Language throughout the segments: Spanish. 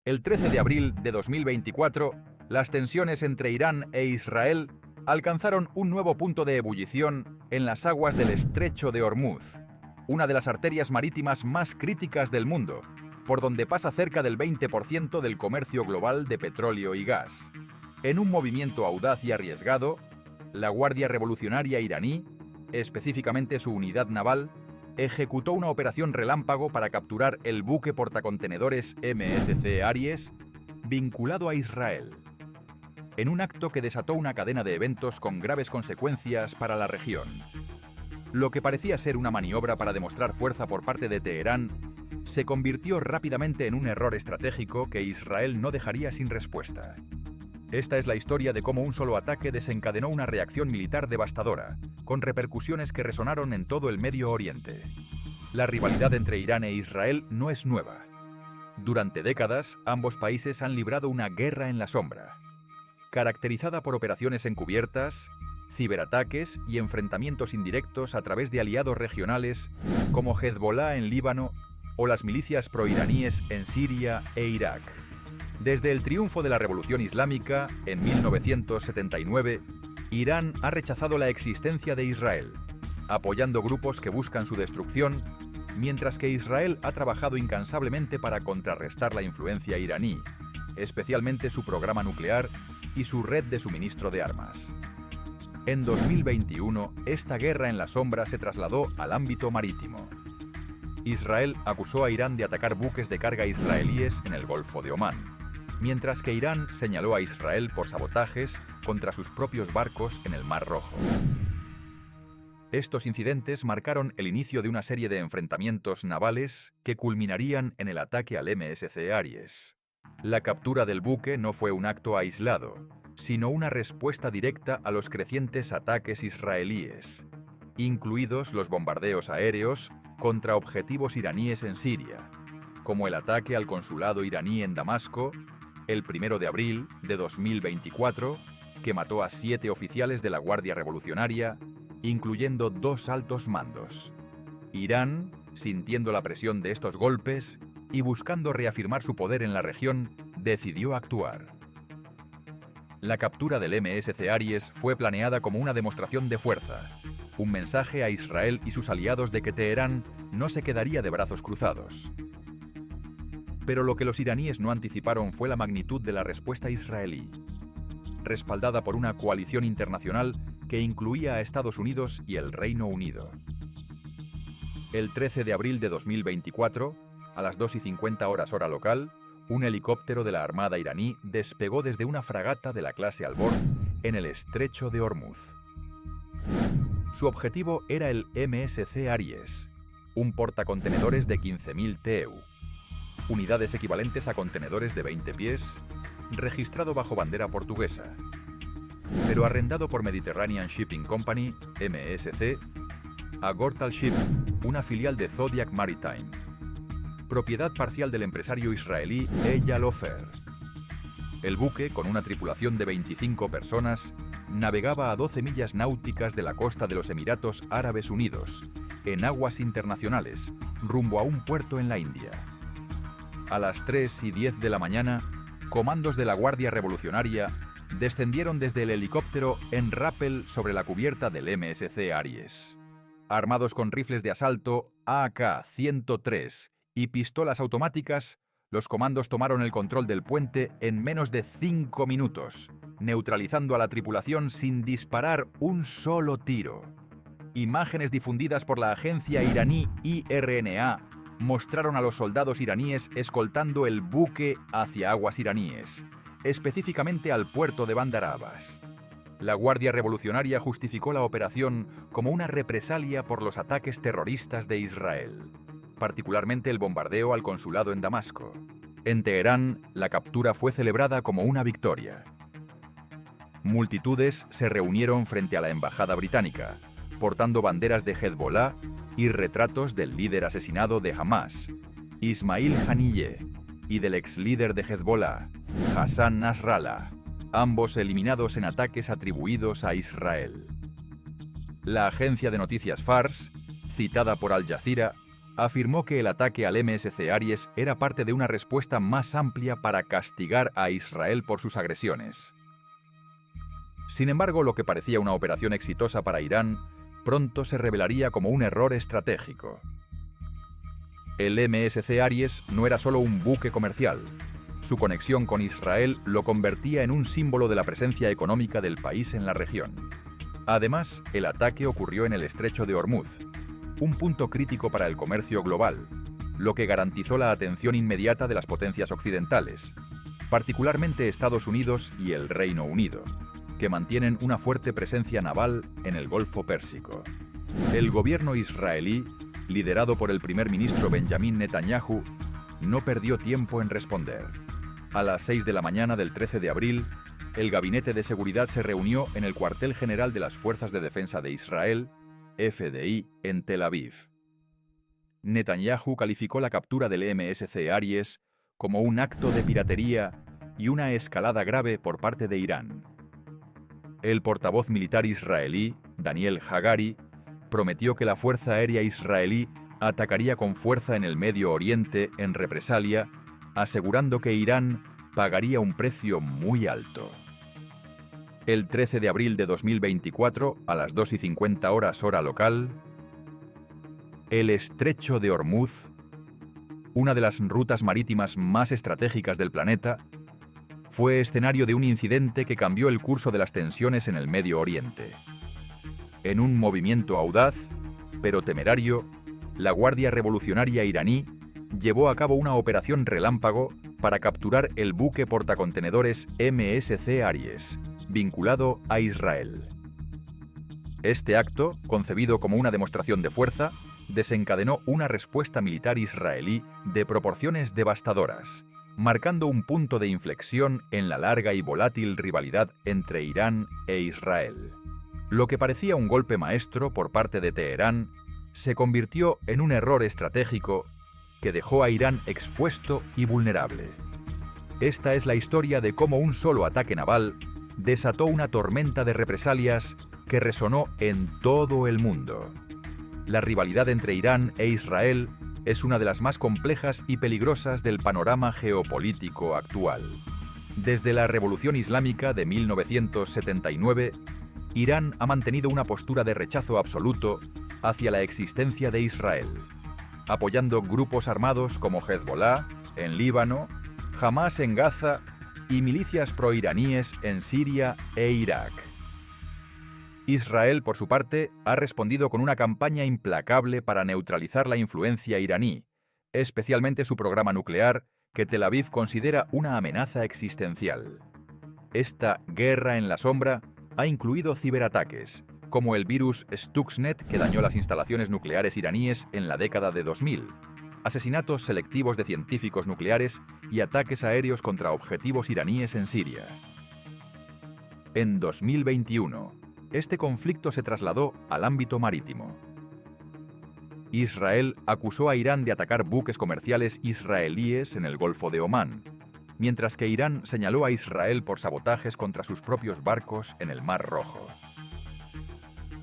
El 13 de abril de 2024, las tensiones entre Irán e Israel alcanzaron un nuevo punto de ebullición en las aguas del Estrecho de Hormuz, una de las arterias marítimas más críticas del mundo, por donde pasa cerca del 20% del comercio global de petróleo y gas. En un movimiento audaz y arriesgado, la Guardia Revolucionaria iraní, específicamente su unidad naval, ejecutó una operación relámpago para capturar el buque portacontenedores MSC Aries, vinculado a Israel, en un acto que desató una cadena de eventos con graves consecuencias para la región. Lo que parecía ser una maniobra para demostrar fuerza por parte de Teherán se convirtió rápidamente en un error estratégico que Israel no dejaría sin respuesta. Esta es la historia de cómo un solo ataque desencadenó una reacción militar devastadora, con repercusiones que resonaron en todo el Medio Oriente. La rivalidad entre Irán e Israel no es nueva. Durante décadas, ambos países han librado una guerra en la sombra, caracterizada por operaciones encubiertas, ciberataques y enfrentamientos indirectos a través de aliados regionales como Hezbollah en Líbano o las milicias proiraníes en Siria e Irak. Desde el triunfo de la Revolución Islámica en 1979, Irán ha rechazado la existencia de Israel, apoyando grupos que buscan su destrucción, mientras que Israel ha trabajado incansablemente para contrarrestar la influencia iraní, especialmente su programa nuclear y su red de suministro de armas. En 2021, esta guerra en la sombra se trasladó al ámbito marítimo. Israel acusó a Irán de atacar buques de carga israelíes en el Golfo de Omán, mientras que Irán señaló a Israel por sabotajes contra sus propios barcos en el Mar Rojo. Estos incidentes marcaron el inicio de una serie de enfrentamientos navales que culminarían en el ataque al MSC Aries. La captura del buque no fue un acto aislado, sino una respuesta directa a los crecientes ataques israelíes, incluidos los bombardeos aéreos contra objetivos iraníes en Siria, como el ataque al consulado iraní en Damasco, el 1 de abril de 2024, que mató a 7 oficiales de la Guardia Revolucionaria, incluyendo 2 altos mandos. Irán, sintiendo la presión de estos golpes y buscando reafirmar su poder en la región, decidió actuar. La captura del MSC Aries fue planeada como una demostración de fuerza, un mensaje a Israel y sus aliados de que Teherán no se quedaría de brazos cruzados. Pero lo que los iraníes no anticiparon fue la magnitud de la respuesta israelí, respaldada por una coalición internacional que incluía a Estados Unidos y el Reino Unido. El 13 de abril de 2024, a las 2:50 horas hora local, un helicóptero de la Armada iraní despegó desde una fragata de la clase Alborz en el Estrecho de Hormuz. Su objetivo era el MSC Aries, un portacontenedores de 15.000 TEU, unidades equivalentes a contenedores de 20 pies, registrado bajo bandera portuguesa, pero arrendado por Mediterranean Shipping Company, MSC, a Gortal Ship, una filial de Zodiac Maritime, propiedad parcial del empresario israelí Eyal Ofer. El buque, con una tripulación de 25 personas, navegaba a 12 millas náuticas de la costa de los Emiratos Árabes Unidos, en aguas internacionales, rumbo a un puerto en la India. A las 3:10 de la mañana, comandos de la Guardia Revolucionaria descendieron desde el helicóptero en rappel sobre la cubierta del MSC Aries. Armados con rifles de asalto AK-103 y pistolas automáticas, los comandos tomaron el control del puente en menos de 5 minutos, neutralizando a la tripulación sin disparar un solo tiro. Imágenes difundidas por la agencia iraní IRNA mostraron a los soldados iraníes escoltando el buque hacia aguas iraníes, específicamente al puerto de Bandar Abbas. La Guardia Revolucionaria justificó la operación como una represalia por los ataques terroristas de Israel, particularmente el bombardeo al consulado en Damasco. En Teherán, la captura fue celebrada como una victoria. Multitudes se reunieron frente a la embajada británica, portando banderas de Hezbollah y retratos del líder asesinado de Hamas, Ismail Haniyeh, y del ex líder de Hezbollah, Hassan Nasrallah, ambos eliminados en ataques atribuidos a Israel. La agencia de noticias Fars, citada por Al Jazeera, afirmó que el ataque al MSC Aries era parte de una respuesta más amplia para castigar a Israel por sus agresiones. Sin embargo, lo que parecía una operación exitosa para Irán, pronto se revelaría como un error estratégico. El MSC Aries no era solo un buque comercial. Su conexión con Israel lo convertía en un símbolo de la presencia económica del país en la región. Además, el ataque ocurrió en el estrecho de Hormuz, un punto crítico para el comercio global, lo que garantizó la atención inmediata de las potencias occidentales, particularmente Estados Unidos y el Reino Unido, que mantienen una fuerte presencia naval en el Golfo Pérsico. El gobierno israelí, liderado por el primer ministro Benjamin Netanyahu, no perdió tiempo en responder. A las 6 de la mañana del 13 de abril, el Gabinete de Seguridad se reunió en el cuartel general de las Fuerzas de Defensa de Israel, FDI, en Tel Aviv. Netanyahu calificó la captura del MSC Aries como un acto de piratería y una escalada grave por parte de Irán. El portavoz militar israelí, Daniel Hagari, prometió que la Fuerza Aérea Israelí atacaría con fuerza en el Medio Oriente en represalia, asegurando que Irán pagaría un precio muy alto. El 13 de abril de 2024, a las 2:50 horas hora local, el estrecho de Hormuz, una de las rutas marítimas más estratégicas del planeta, fue escenario de un incidente que cambió el curso de las tensiones en el Medio Oriente. En un movimiento audaz, pero temerario, la Guardia Revolucionaria iraní llevó a cabo una operación relámpago para capturar el buque portacontenedores MSC Aries, vinculado a Israel. Este acto, concebido como una demostración de fuerza, desencadenó una respuesta militar israelí de proporciones devastadoras, marcando un punto de inflexión en la larga y volátil rivalidad entre Irán e Israel. Lo que parecía un golpe maestro por parte de Teherán se convirtió en un error estratégico que dejó a Irán expuesto y vulnerable. Esta es la historia de cómo un solo ataque naval desató una tormenta de represalias que resonó en todo el mundo. La rivalidad entre Irán e Israel es una de las más complejas y peligrosas del panorama geopolítico actual. Desde la Revolución Islámica de 1979, Irán ha mantenido una postura de rechazo absoluto hacia la existencia de Israel, apoyando grupos armados como Hezbollah en Líbano, Hamás en Gaza y milicias proiraníes en Siria e Irak. Israel, por su parte, ha respondido con una campaña implacable para neutralizar la influencia iraní, especialmente su programa nuclear, que Tel Aviv considera una amenaza existencial. Esta guerra en la sombra ha incluido ciberataques, como el virus Stuxnet que dañó las instalaciones nucleares iraníes en la década de 2000, asesinatos selectivos de científicos nucleares y ataques aéreos contra objetivos iraníes en Siria. En 2021, este conflicto se trasladó al ámbito marítimo. Israel acusó a Irán de atacar buques comerciales israelíes en el Golfo de Omán, mientras que Irán señaló a Israel por sabotajes contra sus propios barcos en el Mar Rojo.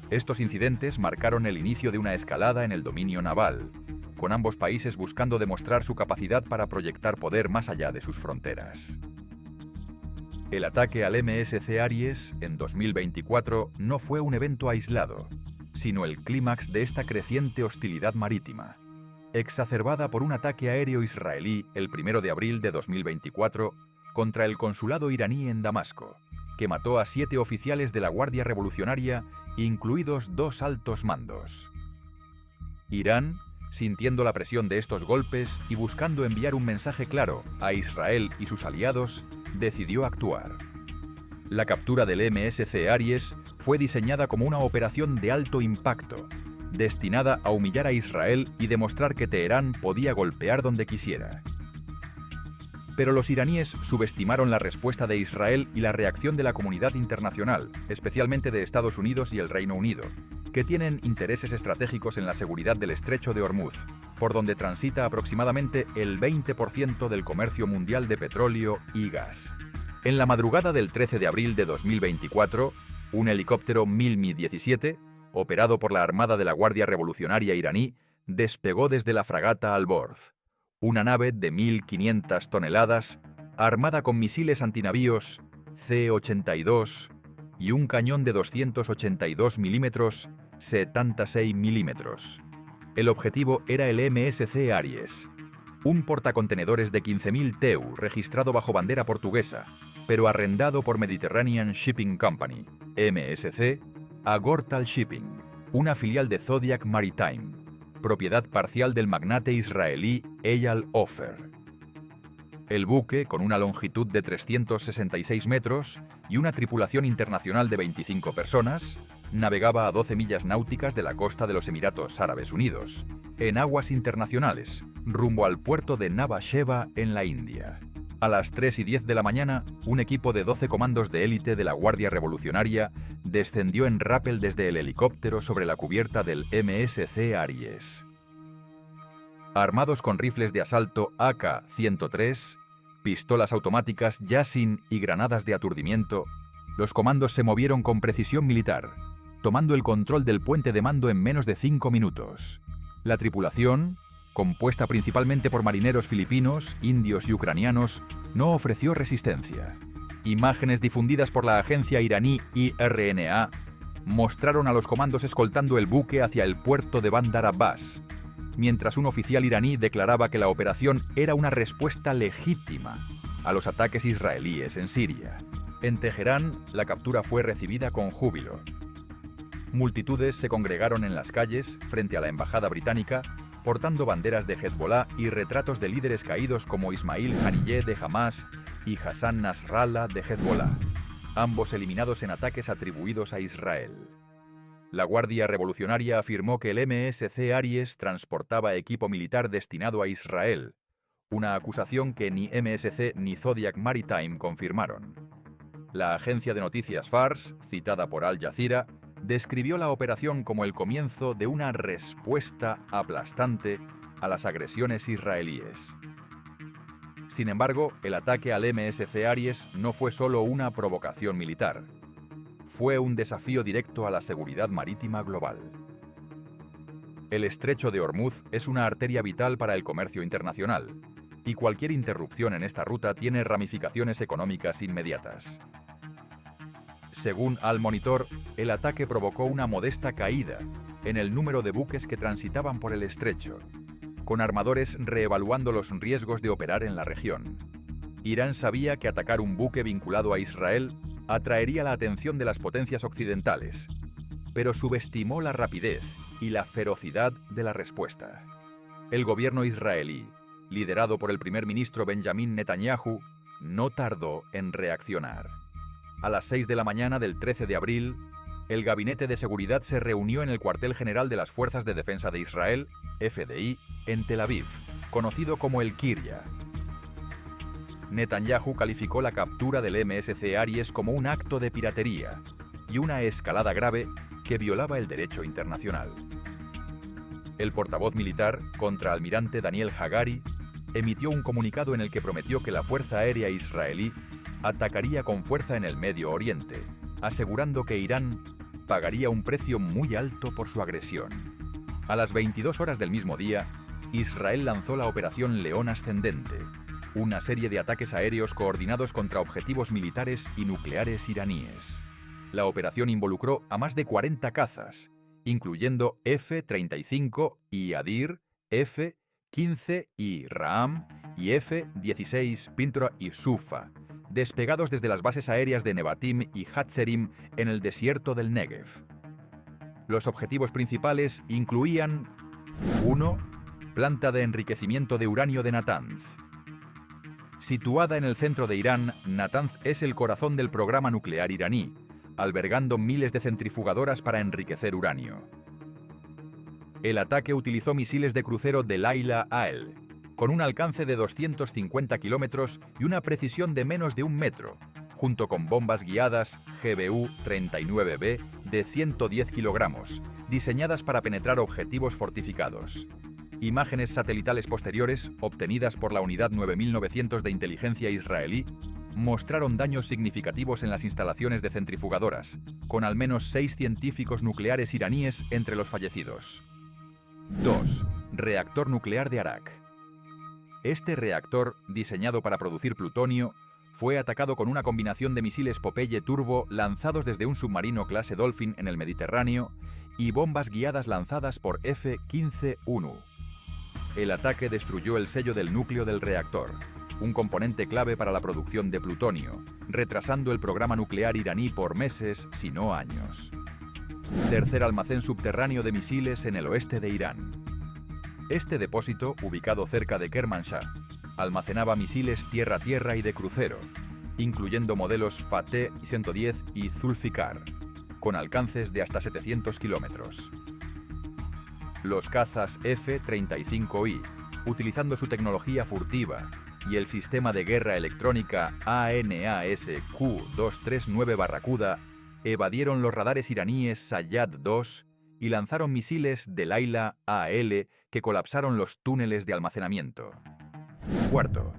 Estos incidentes marcaron el inicio de una escalada en el dominio naval, con ambos países buscando demostrar su capacidad para proyectar poder más allá de sus fronteras. El ataque al MSC Aries en 2024 no fue un evento aislado, sino el clímax de esta creciente hostilidad marítima, exacerbada por un ataque aéreo israelí el 1 de abril de 2024 contra el consulado iraní en Damasco, que mató a 7 oficiales de la Guardia Revolucionaria, incluidos 2 altos mandos. Irán, sintiendo la presión de estos golpes y buscando enviar un mensaje claro a Israel y sus aliados, decidió actuar. La captura del MSC Aries fue diseñada como una operación de alto impacto, destinada a humillar a Israel y demostrar que Teherán podía golpear donde quisiera. Pero los iraníes subestimaron la respuesta de Israel y la reacción de la comunidad internacional, especialmente de Estados Unidos y el Reino Unido, que tienen intereses estratégicos en la seguridad del estrecho de Hormuz, por donde transita aproximadamente el 20% del comercio mundial de petróleo y gas. En la madrugada del 13 de abril de 2024, un helicóptero MiL Mi-17, operado por la Armada de la Guardia Revolucionaria iraní, despegó desde la fragata Alborz, una nave de 1.500 toneladas armada con misiles antinavíos C-82 y un cañón de 282 milímetros 76 milímetros. El objetivo era el MSC Aries, un portacontenedores de 15.000 TEU registrado bajo bandera portuguesa, pero arrendado por Mediterranean Shipping Company, MSC, a Gortal Shipping, una filial de Zodiac Maritime, propiedad parcial del magnate israelí Eyal Ofer. El buque, con una longitud de 366 metros y una tripulación internacional de 25 personas, navegaba a 12 millas náuticas de la costa de los Emiratos Árabes Unidos, en aguas internacionales, rumbo al puerto de Nhava Sheva en la India. A las 3:10 de la mañana, un equipo de 12 comandos de élite de la Guardia Revolucionaria descendió en rappel desde el helicóptero sobre la cubierta del MSC Aries. Armados con rifles de asalto AK-103, pistolas automáticas Yasin y granadas de aturdimiento, los comandos se movieron con precisión militar, tomando el control del puente de mando en menos de 5 minutos. La tripulación, compuesta principalmente por marineros filipinos, indios y ucranianos, no ofreció resistencia. Imágenes difundidas por la agencia iraní IRNA mostraron a los comandos escoltando el buque hacia el puerto de Bandar Abbas, mientras un oficial iraní declaraba que la operación era una respuesta legítima a los ataques israelíes en Siria. En Teherán, la captura fue recibida con júbilo. Multitudes se congregaron en las calles, frente a la embajada británica, portando banderas de Hezbollah y retratos de líderes caídos como Ismail Haniyeh de Hamas y Hassan Nasrallah de Hezbollah, ambos eliminados en ataques atribuidos a Israel. La Guardia Revolucionaria afirmó que el MSC Aries transportaba equipo militar destinado a Israel, una acusación que ni MSC ni Zodiac Maritime confirmaron. La agencia de noticias Fars, citada por Al Jazeera, describió la operación como el comienzo de una respuesta aplastante a las agresiones israelíes. Sin embargo, el ataque al MSC Aries no fue solo una provocación militar. Fue un desafío directo a la seguridad marítima global. El estrecho de Hormuz es una arteria vital para el comercio internacional, y cualquier interrupción en esta ruta tiene ramificaciones económicas inmediatas. Según Al Monitor, el ataque provocó una modesta caída en el número de buques que transitaban por el estrecho, con armadores reevaluando los riesgos de operar en la región. Irán sabía que atacar un buque vinculado a Israel atraería la atención de las potencias occidentales, pero subestimó la rapidez y la ferocidad de la respuesta. El gobierno israelí, liderado por el primer ministro Benjamin Netanyahu, no tardó en reaccionar. A las 6 de la mañana del 13 de abril, el Gabinete de Seguridad se reunió en el cuartel general de las Fuerzas de Defensa de Israel, FDI, en Tel Aviv, conocido como el Kirya. Netanyahu calificó la captura del MSC Aries como un acto de piratería y una escalada grave que violaba el derecho internacional. El portavoz militar, contraalmirante Daniel Hagari, emitió un comunicado en el que prometió que la Fuerza Aérea Israelí atacaría con fuerza en el Medio Oriente, asegurando que Irán pagaría un precio muy alto por su agresión. A las 22 horas del mismo día, Israel lanzó la Operación León Ascendente, una serie de ataques aéreos coordinados contra objetivos militares y nucleares iraníes. La operación involucró a más de 40 cazas, incluyendo F-35 y Adir, F-15 y Raam y F-16 Pintora y Sufa, despegados desde las bases aéreas de Nevatim y Hatzerim en el desierto del Negev. Los objetivos principales incluían 1. Planta de enriquecimiento de uranio de Natanz. Situada en el centro de Irán, Natanz es el corazón del programa nuclear iraní, albergando miles de centrifugadoras para enriquecer uranio. El ataque utilizó misiles de crucero de Laila Al, con un alcance de 250 kilómetros y una precisión de menos de 1 metro, junto con bombas guiadas GBU-39B de 110 kilogramos, diseñadas para penetrar objetivos fortificados. Imágenes satelitales posteriores, obtenidas por la Unidad 9900 de inteligencia israelí, mostraron daños significativos en las instalaciones de centrifugadoras, con al menos 6 científicos nucleares iraníes entre los fallecidos. 2. Reactor nuclear de Arak. Este reactor, diseñado para producir plutonio, fue atacado con una combinación de misiles Popeye turbo lanzados desde un submarino clase Dolphin en el Mediterráneo y bombas guiadas lanzadas por F-15-1. El ataque destruyó el sello del núcleo del reactor, un componente clave para la producción de plutonio, retrasando el programa nuclear iraní por meses, si no años. Tercer almacén subterráneo de misiles en el oeste de Irán. Este depósito, ubicado cerca de Kermanshah, almacenaba misiles tierra-tierra y de crucero, incluyendo modelos Fateh 110 y Zulfikar, con alcances de hasta 700 kilómetros. Los cazas F-35I, utilizando su tecnología furtiva y el sistema de guerra electrónica ANAS-Q-239 Barracuda, evadieron los radares iraníes Sayyad-2 y lanzaron misiles de Laila AL que colapsaron los túneles de almacenamiento. Cuarto,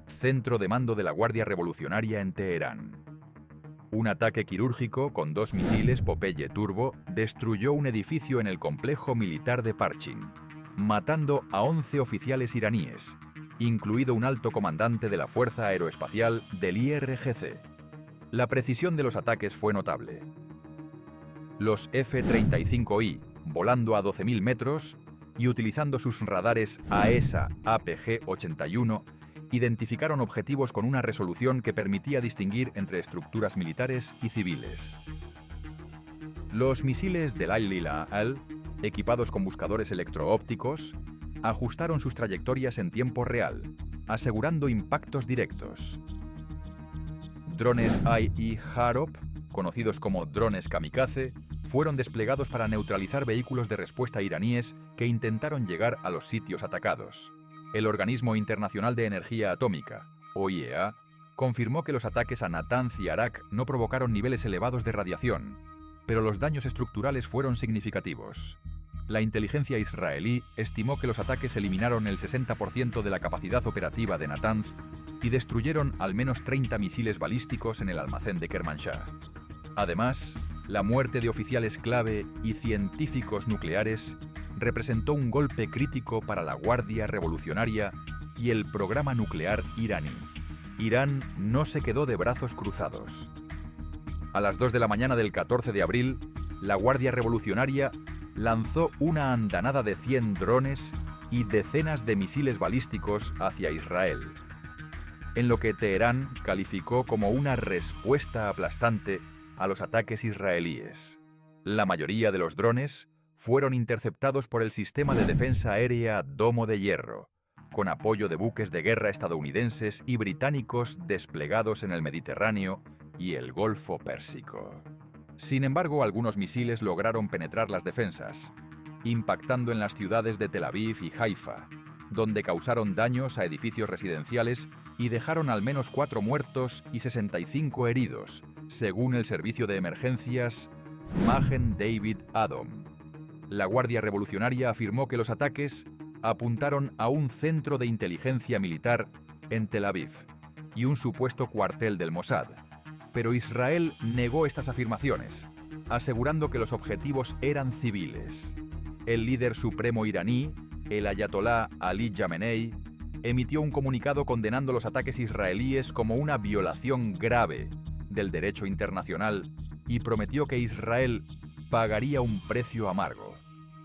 centro de mando de la Guardia Revolucionaria en Teherán. Un ataque quirúrgico con 2 misiles Popeye turbo destruyó un edificio en el complejo militar de Parchin, matando a 11 oficiales iraníes, incluido un alto comandante de la Fuerza Aeroespacial del IRGC. La precisión de los ataques fue notable. Los F-35I, volando a 12.000 metros y utilizando sus radares AESA APG-81, identificaron objetivos con una resolución que permitía distinguir entre estructuras militares y civiles. Los misiles del Al-Lila-Al, equipados con buscadores electro-ópticos, ajustaron sus trayectorias en tiempo real, asegurando impactos directos. Drones AI Harop, conocidos como drones kamikaze, fueron desplegados para neutralizar vehículos de respuesta iraníes que intentaron llegar a los sitios atacados. El Organismo Internacional de Energía Atómica, OIEA, confirmó que los ataques a Natanz y Arak no provocaron niveles elevados de radiación, pero los daños estructurales fueron significativos. La inteligencia israelí estimó que los ataques eliminaron el 60% de la capacidad operativa de Natanz y destruyeron al menos 30 misiles balísticos en el almacén de Kermanshah. Además, la muerte de oficiales clave y científicos nucleares representó un golpe crítico para la Guardia Revolucionaria y el programa nuclear iraní. Irán no se quedó de brazos cruzados. A las 2 de la mañana del 14 de abril, la Guardia Revolucionaria lanzó una andanada de 100 drones y decenas de misiles balísticos hacia Israel, en lo que Teherán calificó como una respuesta aplastante a los ataques israelíes. La mayoría de los drones fueron interceptados por el sistema de defensa aérea Domo de Hierro, con apoyo de buques de guerra estadounidenses y británicos desplegados en el Mediterráneo y el Golfo Pérsico. Sin embargo, algunos misiles lograron penetrar las defensas, impactando en las ciudades de Tel Aviv y Haifa, donde causaron daños a edificios residenciales y dejaron al menos 4 muertos y 65 heridos, según el servicio de emergencias Magen David Adom. La Guardia Revolucionaria afirmó que los ataques apuntaron a un centro de inteligencia militar en Tel Aviv y un supuesto cuartel del Mossad, pero Israel negó estas afirmaciones, asegurando que los objetivos eran civiles. El líder supremo iraní, el ayatolá Ali Khamenei, emitió un comunicado condenando los ataques israelíes como una violación grave del derecho internacional y prometió que Israel pagaría un precio amargo.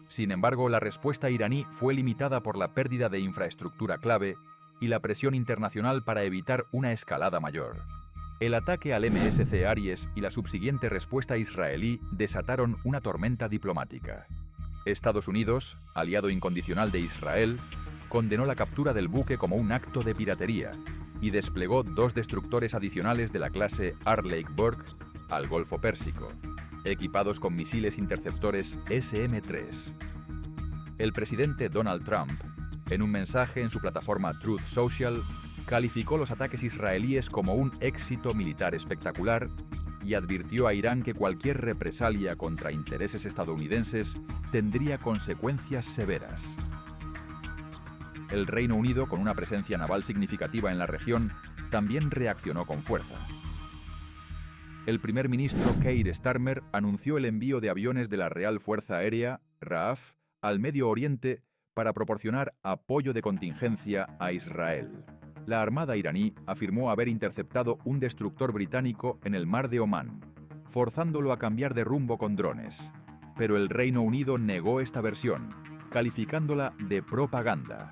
Sin embargo, la respuesta iraní fue limitada por la pérdida de infraestructura clave y la presión internacional para evitar una escalada mayor. El ataque al MSC Aries y la subsiguiente respuesta israelí desataron una tormenta diplomática. Estados Unidos, aliado incondicional de Israel, condenó la captura del buque como un acto de piratería y desplegó 2 destructores adicionales de la clase Arleigh Burke al Golfo Pérsico, equipados con misiles interceptores SM-3. El presidente Donald Trump, en un mensaje en su plataforma Truth Social, calificó los ataques israelíes como un éxito militar espectacular y advirtió a Irán que cualquier represalia contra intereses estadounidenses tendría consecuencias severas. El Reino Unido, con una presencia naval significativa en la región, también reaccionó con fuerza. El primer ministro Keir Starmer anunció el envío de aviones de la Real Fuerza Aérea, RAF, al Medio Oriente para proporcionar apoyo de contingencia a Israel. La Armada iraní afirmó haber interceptado un destructor británico en el mar de Omán, forzándolo a cambiar de rumbo con drones. Pero el Reino Unido negó esta versión, calificándola de propaganda.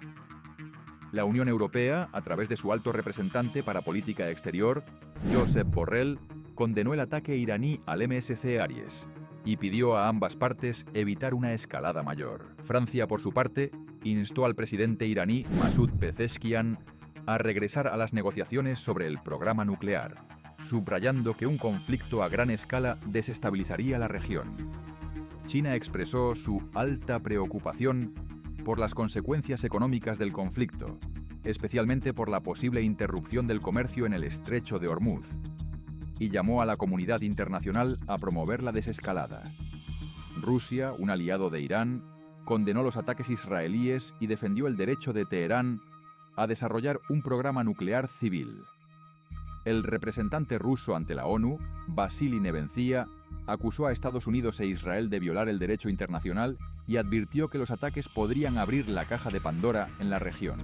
La Unión Europea, a través de su alto representante para política exterior, Josep Borrell, condenó el ataque iraní al MSC Aries y pidió a ambas partes evitar una escalada mayor. Francia, por su parte, instó al presidente iraní Masoud Pezeshkian a regresar a las negociaciones sobre el programa nuclear, subrayando que un conflicto a gran escala desestabilizaría la región. China expresó su alta preocupación por las consecuencias económicas del conflicto, especialmente por la posible interrupción del comercio en el estrecho de Hormuz, y llamó a la comunidad internacional a promover la desescalada. Rusia, un aliado de Irán, condenó los ataques israelíes y defendió el derecho de Teherán a desarrollar un programa nuclear civil. El representante ruso ante la ONU, Vasily Nevencia, acusó a Estados Unidos e Israel de violar el derecho internacional y advirtió que los ataques podrían abrir la caja de Pandora en la región.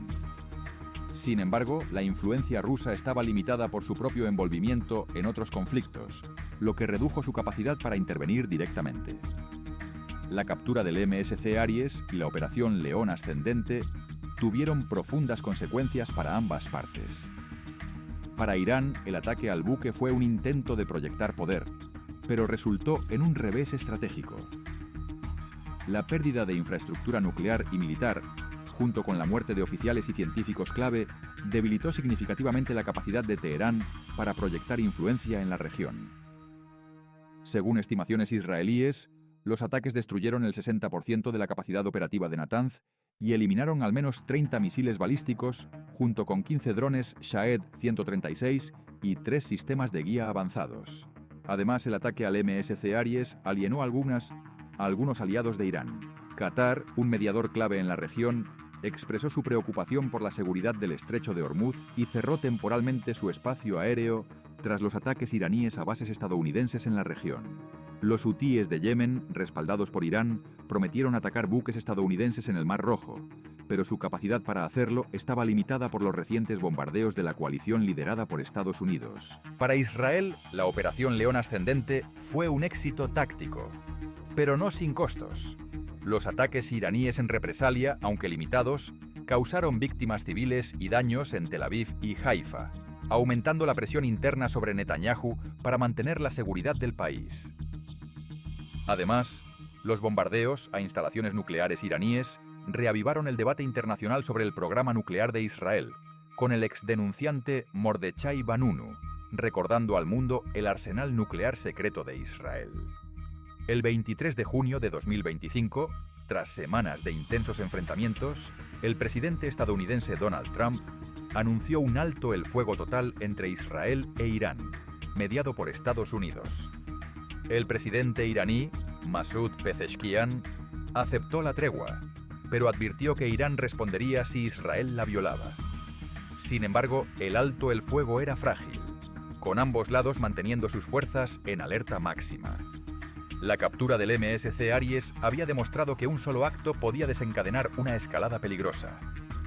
Sin embargo, la influencia rusa estaba limitada por su propio envolvimiento en otros conflictos, lo que redujo su capacidad para intervenir directamente. La captura del MSC Aries y la operación León Ascendente tuvieron profundas consecuencias para ambas partes. Para Irán, el ataque al buque fue un intento de proyectar poder, pero resultó en un revés estratégico. La pérdida de infraestructura nuclear y militar, junto con la muerte de oficiales y científicos clave, debilitó significativamente la capacidad de Teherán para proyectar influencia en la región. Según estimaciones israelíes, los ataques destruyeron el 60% de la capacidad operativa de Natanz y eliminaron al menos 30 misiles balísticos, junto con 15 drones Shahed 136 y 3 sistemas de guía avanzados. Además, el ataque al MSC Aries alienó a algunos aliados de Irán. Qatar, un mediador clave en la región, expresó su preocupación por la seguridad del estrecho de Hormuz y cerró temporalmente su espacio aéreo tras los ataques iraníes a bases estadounidenses en la región. Los hutíes de Yemen, respaldados por Irán, prometieron atacar buques estadounidenses en el Mar Rojo, pero su capacidad para hacerlo estaba limitada por los recientes bombardeos de la coalición liderada por Estados Unidos. Para Israel, la Operación León Ascendente fue un éxito táctico, pero no sin costos. Los ataques iraníes en represalia, aunque limitados, causaron víctimas civiles y daños en Tel Aviv y Haifa, aumentando la presión interna sobre Netanyahu para mantener la seguridad del país. Además, los bombardeos a instalaciones nucleares iraníes reavivaron el debate internacional sobre el programa nuclear de Israel, con el exdenunciante Mordechai Vanunu, recordando al mundo el arsenal nuclear secreto de Israel. El 23 de junio de 2025, tras semanas de intensos enfrentamientos, el presidente estadounidense Donald Trump anunció un alto el fuego total entre Israel e Irán, mediado por Estados Unidos. El presidente iraní, Masoud Pezeshkian, aceptó la tregua, pero advirtió que Irán respondería si Israel la violaba. Sin embargo, el alto el fuego era frágil, con ambos lados manteniendo sus fuerzas en alerta máxima. La captura del MSC Aries había demostrado que un solo acto podía desencadenar una escalada peligrosa,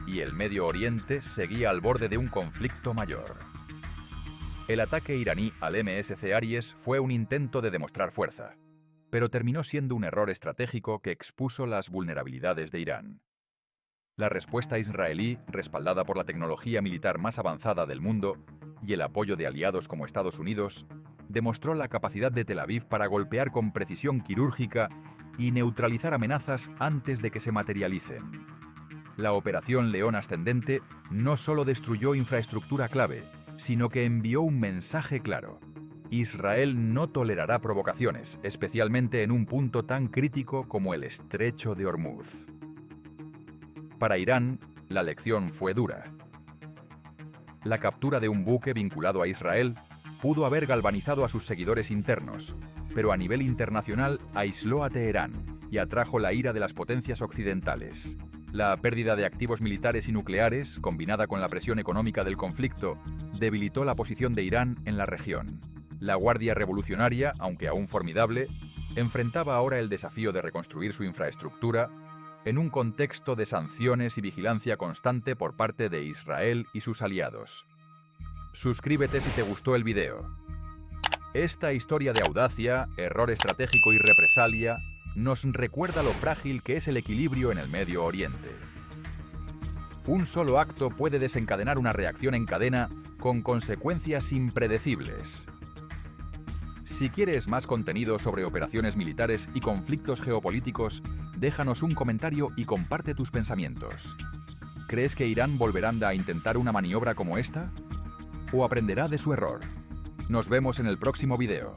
y el Medio Oriente seguía al borde de un conflicto mayor. El ataque iraní al MSC Aries fue un intento de demostrar fuerza, pero terminó siendo un error estratégico que expuso las vulnerabilidades de Irán. La respuesta israelí, respaldada por la tecnología militar más avanzada del mundo y el apoyo de aliados como Estados Unidos, demostró la capacidad de Tel Aviv para golpear con precisión quirúrgica y neutralizar amenazas antes de que se materialicen. La Operación León Ascendente no solo destruyó infraestructura clave, sino que envió un mensaje claro: Israel no tolerará provocaciones, especialmente en un punto tan crítico como el estrecho de Hormuz. Para Irán, la lección fue dura. La captura de un buque vinculado a Israel pudo haber galvanizado a sus seguidores internos, pero a nivel internacional aisló a Teherán y atrajo la ira de las potencias occidentales. La pérdida de activos militares y nucleares, combinada con la presión económica del conflicto, debilitó la posición de Irán en la región. La Guardia Revolucionaria, aunque aún formidable, enfrentaba ahora el desafío de reconstruir su infraestructura, en un contexto de sanciones y vigilancia constante por parte de Israel y sus aliados. Suscríbete si te gustó el video. Esta historia de audacia, error estratégico y represalia nos recuerda lo frágil que es el equilibrio en el Medio Oriente. Un solo acto puede desencadenar una reacción en cadena con consecuencias impredecibles. Si quieres más contenido sobre operaciones militares y conflictos geopolíticos, déjanos un comentario y comparte tus pensamientos. ¿Crees que Irán volverá a intentar una maniobra como esta? ¿O aprenderá de su error? Nos vemos en el próximo video.